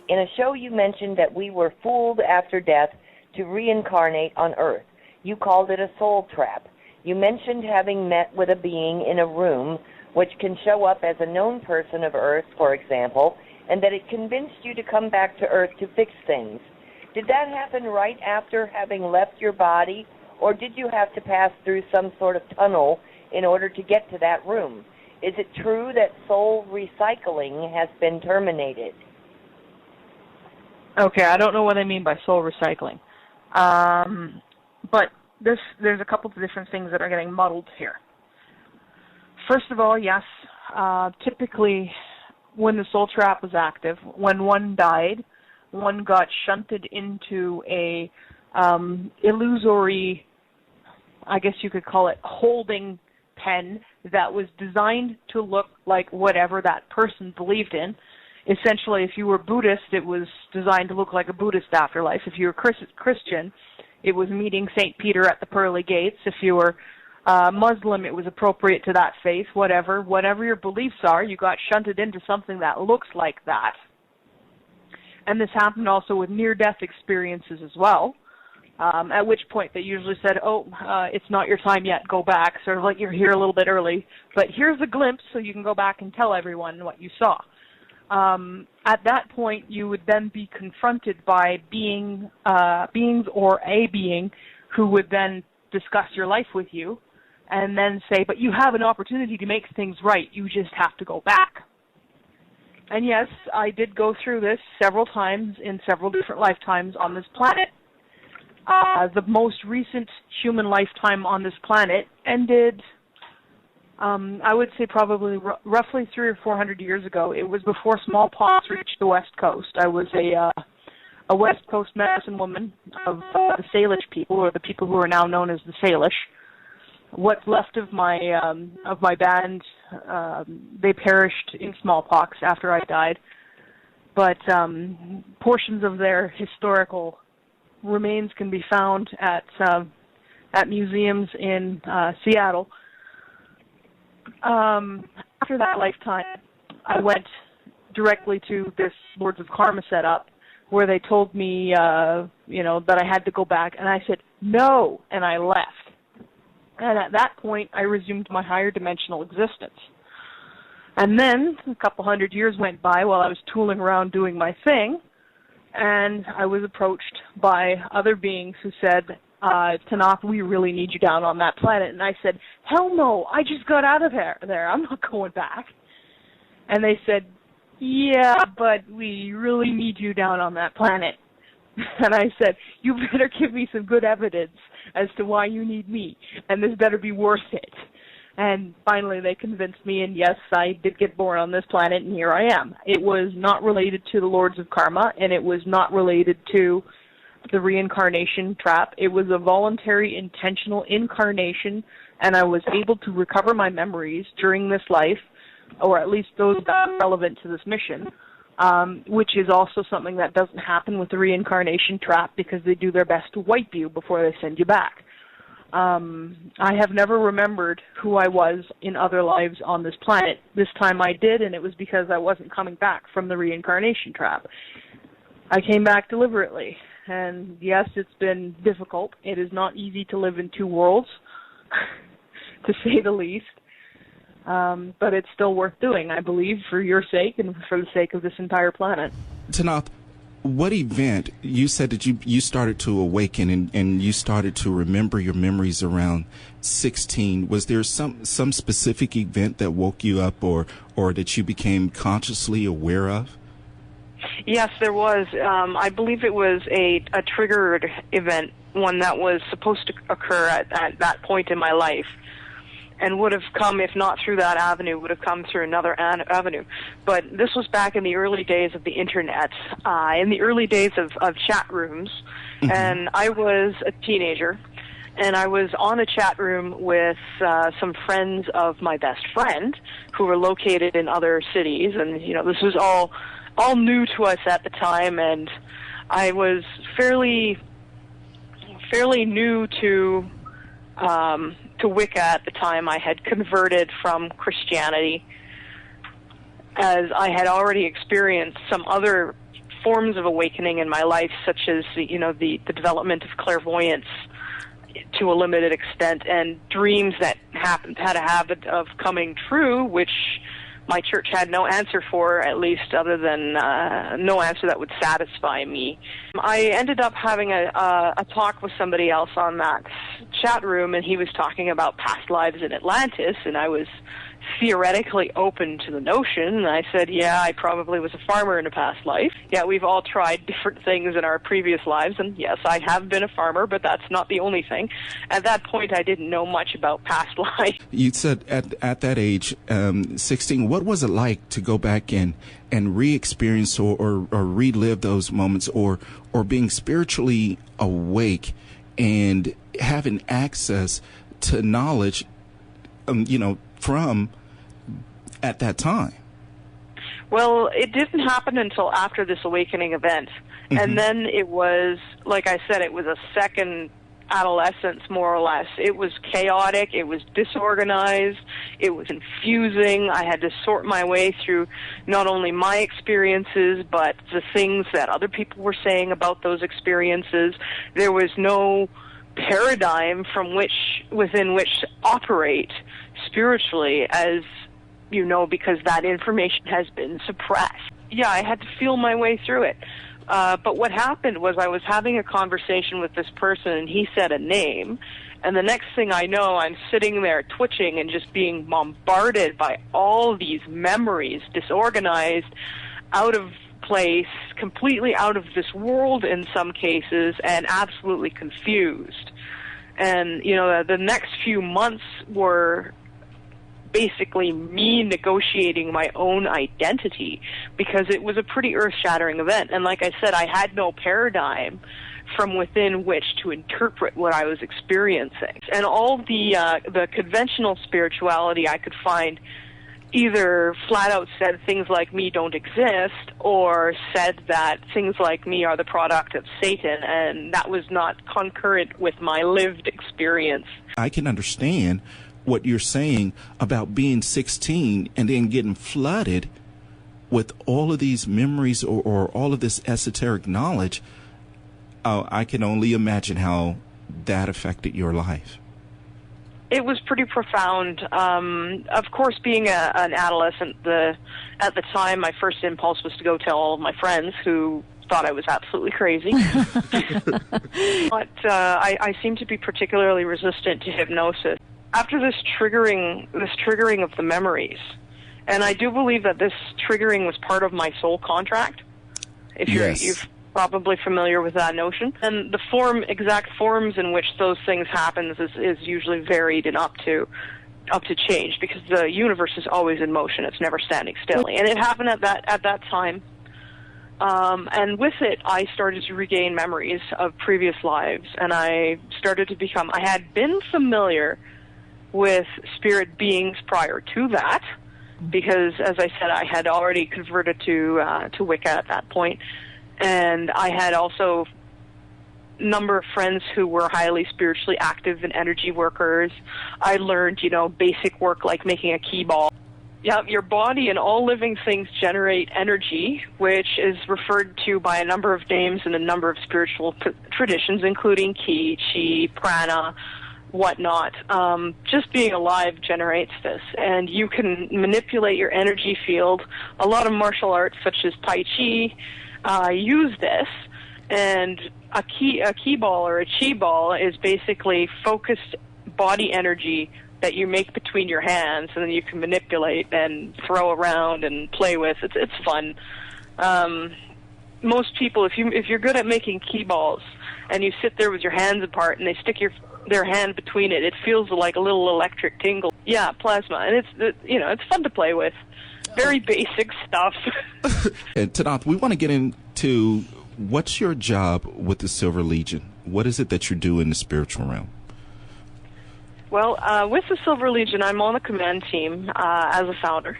In a show you mentioned that we were fooled after death to reincarnate on Earth. You called it a soul trap. You mentioned having met with a being in a room which can show up as a known person of Earth, for example, and that it convinced you to come back to Earth to fix things. Did that happen right after having left your body, or did you have to pass through some sort of tunnel in order to get to that room? Is it true that soul recycling has been terminated? Okay, I don't know what I mean by soul recycling. But there's a couple of different things that are getting muddled here. First of all, yes, typically when the soul trap was active, when one died, one got shunted into a illusory, I guess you could call it, holding pen that was designed to look like whatever that person believed in. Essentially, if you were Buddhist, it was designed to look like a Buddhist afterlife. If you were Christian, it was meeting St. Peter at the pearly gates. If you were Muslim, it was appropriate to that faith. Whatever your beliefs are, you got shunted into something that looks like that. And this happened also with near-death experiences as well, at which point they usually said, it's not your time yet, go back, sort of like you're here a little bit early, but here's a glimpse so you can go back and tell everyone what you saw. At that point, you would then be confronted by beings or a being who would then discuss your life with you and then say, but you have an opportunity to make things right, you just have to go back. And yes, I did go through this several times in several different lifetimes on this planet. The most recent human lifetime on this planet ended, I would say probably roughly 300 or 400 years ago. It was before smallpox reached the West Coast. I was a West Coast medicine woman of the Salish people, or the people who are now known as the Salish. What's left of my band, they perished in smallpox after I died. But portions of their historical remains can be found at museums in Seattle. After that lifetime, I went directly to this Lords of Karma setup, where they told me, that I had to go back, and I said no, and I left. And at that point, I resumed my higher dimensional existence. And then a couple hundred years went by while I was tooling around doing my thing, and I was approached by other beings who said, Tanaath, we really need you down on that planet. And I said, hell no, I just got out of there. I'm not going back. And they said, yeah, but we really need you down on that planet. And I said, you better give me some good evidence as to why you need me, and this better be worth it. And finally they convinced me, and yes, I did get born on this planet, and here I am. It was not related to the Lords of Karma, and it was not related to the reincarnation trap. It was a voluntary, intentional incarnation, and I was able to recover my memories during this life, or at least those that are relevant to this mission, which is also something that doesn't happen with the reincarnation trap, because they do their best to wipe you before they send you back. I have never remembered who I was in other lives on this planet. This time I did, and it was because I wasn't coming back from the reincarnation trap. I came back deliberately, and yes, it's been difficult. It is not easy to live in two worlds, to say the least. But it's still worth doing, I believe, for your sake and for the sake of this entire planet. Tanaath, what event, you said that you started to awaken and you started to remember your memories around 16. Was there some specific event that woke you up or that you became consciously aware of? Yes, there was. I believe it was a triggered event, one that was supposed to occur at that point in my life, and would have come, if not through that avenue, would have come through another avenue. But this was back in the early days of the Internet, in the early days of chat rooms, and I was a teenager, and I was on a chat room with some friends of my best friend who were located in other cities, and, this was all new to us at the time, and I was fairly new to Wicca at the time. I had converted from Christianity, as I had already experienced some other forms of awakening in my life, such as the development of clairvoyance to a limited extent, and dreams that had a habit of coming true, which my church had no answer for, at least other than no answer that would satisfy me. I ended up having a talk with somebody else on that chat room, and he was talking about past lives in Atlantis, and I was theoretically open to the notion, and I said, yeah, I probably was a farmer in a past life. Yeah, we've all tried different things in our previous lives, and yes, I have been a farmer, but that's not the only thing. At that point, I didn't know much about past life. You said at that age, 16, what was it like to go back and re-experience or relive those moments, or being spiritually awake and having access to knowledge, from at that time? Well, it didn't happen until after this awakening event. Mm-hmm. And then it was, like I said, it was a second adolescence, more or less. It was chaotic, it was disorganized, it was confusing. I had to sort my way through not only my experiences, but the things that other people were saying about those experiences. There was no paradigm within which to operate spiritually, as you know, because that information has been suppressed. Yeah, I had to feel my way through it. But what happened was I was having a conversation with this person, and he said a name, and the next thing I know, I'm sitting there twitching and just being bombarded by all these memories, disorganized, out of place, completely out of this world in some cases, and absolutely confused. And, the next few months were basically me negotiating my own identity, because it was a pretty earth-shattering event. And like I said, I had no paradigm from within which to interpret what I was experiencing. And all the conventional spirituality I could find either flat out said things like me don't exist, or said that things like me are the product of Satan, and that was not concurrent with my lived experience. I can understand what you're saying about being 16 and then getting flooded with all of these memories or all of this esoteric knowledge. I can only imagine how that affected your life. It was pretty profound. Of course, being an adolescent, at the time, my first impulse was to go tell all of my friends, who thought I was absolutely crazy. But I seem to be particularly resistant to hypnosis. After this triggering of the memories, and I do believe that this triggering was part of my soul contract. If you're probably familiar with that notion. And the exact forms in which those things happen is usually varied and up to change, because the universe is always in motion. It's never standing still. And it happened at that time. And with it, I started to regain memories of previous lives, and I had been familiar with spirit beings prior to that, because, as I said, I had already converted to Wicca at that point. And I had also a number of friends who were highly spiritually active and energy workers. I learned, basic work like making a key ball. Yeah, your body and all living things generate energy, which is referred to by a number of names in a number of spiritual traditions, including ki, chi, prana, whatnot. Just being alive generates this, and you can manipulate your energy field. A lot of martial arts, such as Tai Chi, use this, and a ki ball or a chi ball is basically focused body energy that you make between your hands, and then you can manipulate and throw around and play with. It's fun. Most people, if you're good at making ki balls and you sit there with your hands apart and they stick their hand between it feels like a little electric tingle. Yeah, plasma, and it's fun to play with. Very basic stuff. And Tanaath, we want to get into what's your job with the Silver Legion? What is it that you do in the spiritual realm? Well, with the Silver Legion, I'm on the command team as a founder.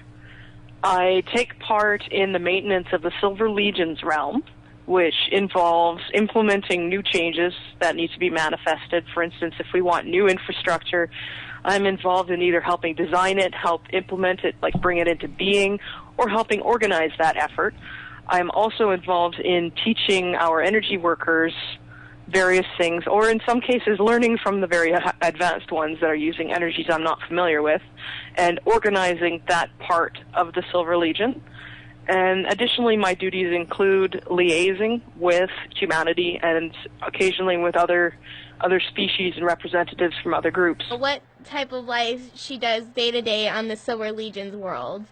I take part in the maintenance of the Silver Legion's realm, which involves implementing new changes that need to be manifested. For instance, if we want new infrastructure, I'm involved in either helping design it, help implement it, like bring it into being, or helping organize that effort. I'm also involved in teaching our energy workers various things, or in some cases learning from the very advanced ones that are using energies I'm not familiar with, and organizing that part of the Silver Legion. And additionally, my duties include liaising with humanity and occasionally with other species and representatives from other groups. What type of life she does day to day on the Silver Legion's world?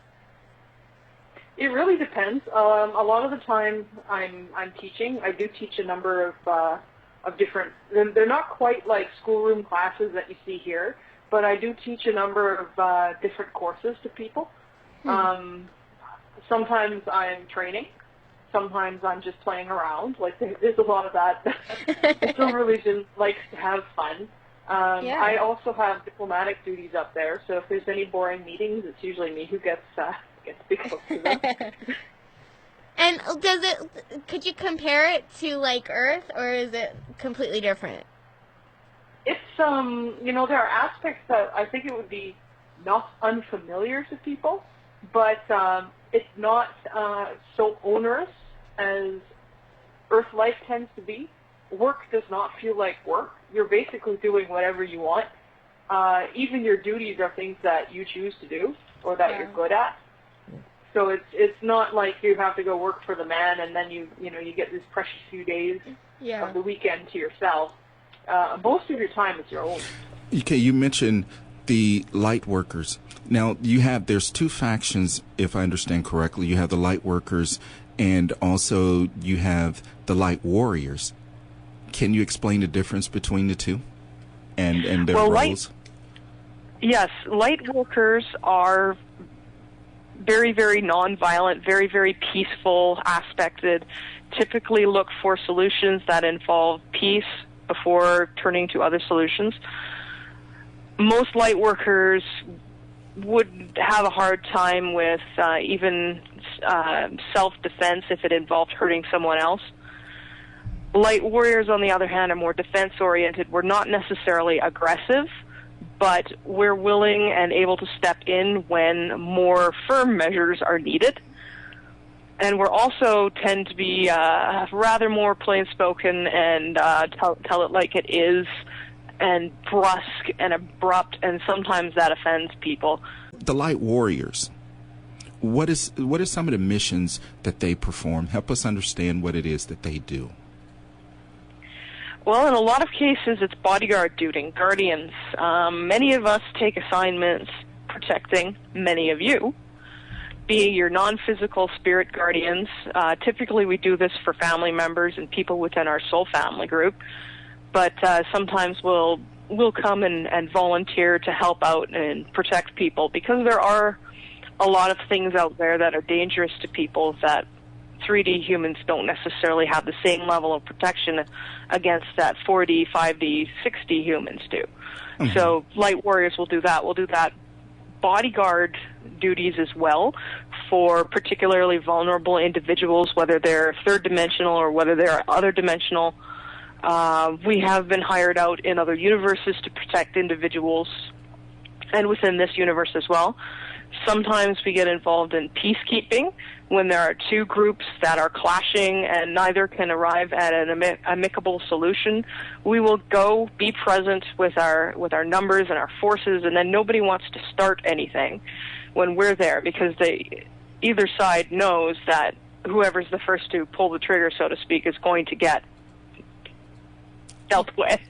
It really depends. A lot of the time I'm teaching. I do teach a number of different, they're not quite like schoolroom classes that you see here, but I do teach a number of different courses to people. Sometimes I'm training. Sometimes I'm just playing around. Like, there's a lot of that. The Silver Legion likes to have fun. I also have diplomatic duties up there, so if there's any boring meetings, it's usually me who gets to be close to them. And could you compare it to, like, Earth, or is it completely different? It's, there are aspects that I think it would be not unfamiliar to people, but it's not so onerous as Earth life tends to be. Work does not feel like work. You're basically doing whatever you want. Even your duties are things that you choose to do or that you're good at. So it's not like you have to go work for the man and then you get this precious few days of the weekend to yourself. Most of your time is your own. Okay, you mentioned the light workers. Now, there's two factions, if I understand correctly. You have the light workers and also you have the light warriors. Can you explain the difference between the two and their roles? Yes, light workers are very, very nonviolent, very, very peaceful aspected, typically look for solutions that involve peace before turning to other solutions. Most light workers would have a hard time with even self-defense if it involved hurting someone else. Light warriors, on the other hand, are more defense-oriented. We're not necessarily aggressive, but we're willing and able to step in when more firm measures are needed. And we're also tend to be rather more plain-spoken and tell it like it is, and brusque and abrupt, and sometimes that offends people. The light warriors, what are some of the missions that they perform? Help us understand what it is that they do. Well, in a lot of cases, it's bodyguard duty, guardians. Many of us take assignments protecting many of you, being your non-physical spirit guardians. Typically, we do this for family members and people within our soul family group, but sometimes we'll come and volunteer to help out and protect people, because there are a lot of things out there that are dangerous to people that 3D humans don't necessarily have the same level of protection against that 4D, 5D, 6D humans do. Mm-hmm. So light warriors will do that. We'll do that bodyguard duties as well for particularly vulnerable individuals, whether they're third dimensional or whether they're other dimensional. We have been hired out in other universes to protect individuals and within this universe as well. Sometimes we get involved in peacekeeping when there are two groups that are clashing and neither can arrive at an amicable solution. We will go be present with our numbers and our forces, and then nobody wants to start anything when we're there, because either side knows that whoever's the first to pull the trigger, so to speak, is going to get dealt with.